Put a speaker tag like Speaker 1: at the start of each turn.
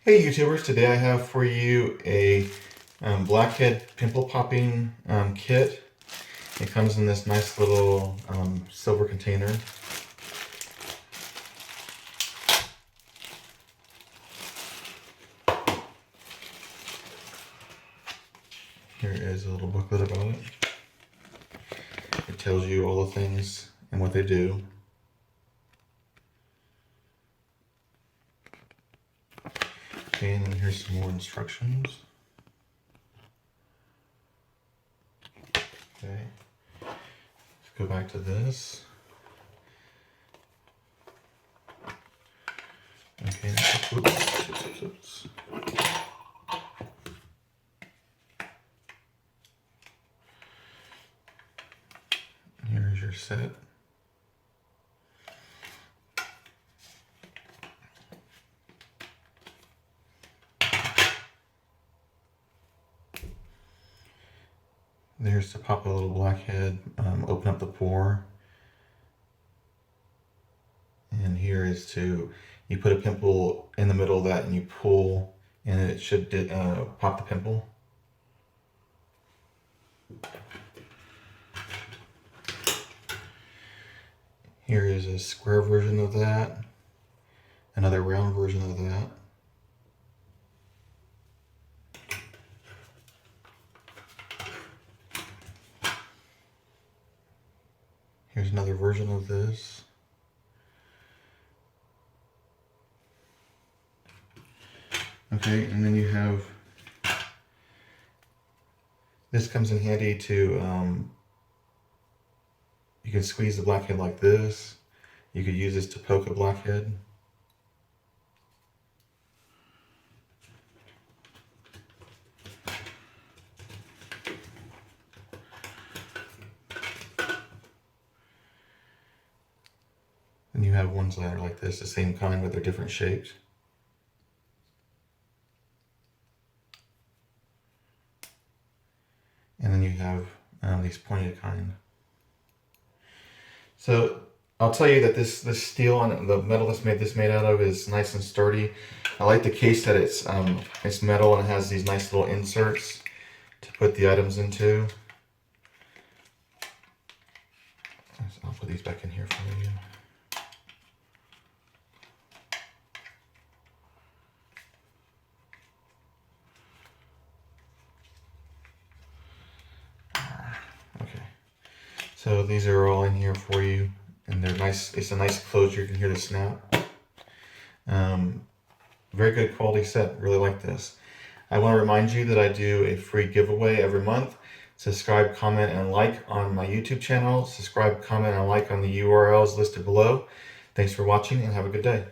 Speaker 1: Hey YouTubers, today I have for you a blackhead pimple popping kit. It comes in this nice little silver container. Here is a little booklet about it. It tells you all the things and what they do. Okay, and then here's some more instructions. Okay, let's go back to this. Okay, oops. Here's your set. There's to pop a little blackhead, open up the pore. And here is to, you put a pimple in the middle of that and you pull and it should pop the pimple. Here is a square version of that, another round version of that. Here's another version of this. Okay, and then you have, this comes in handy to, you can squeeze the blackhead like this. You could use this to poke a blackhead. And you have ones that are like this, the same kind, but they're different shapes. And then you have these pointed kind. So I'll tell you that this steel and the metal that's made out of is nice and sturdy. I like the case that it's metal and it has these nice little inserts to put the items into. I'll put these back in here for you. So these are all in here for you, and they're nice. It's a nice closure. You can hear the snap. Very good quality set. Really like this. I want to remind you that I do a free giveaway every month. Subscribe, comment, and like on my YouTube channel. Subscribe, comment, and like on the URLs listed below. Thanks for watching, and have a good day.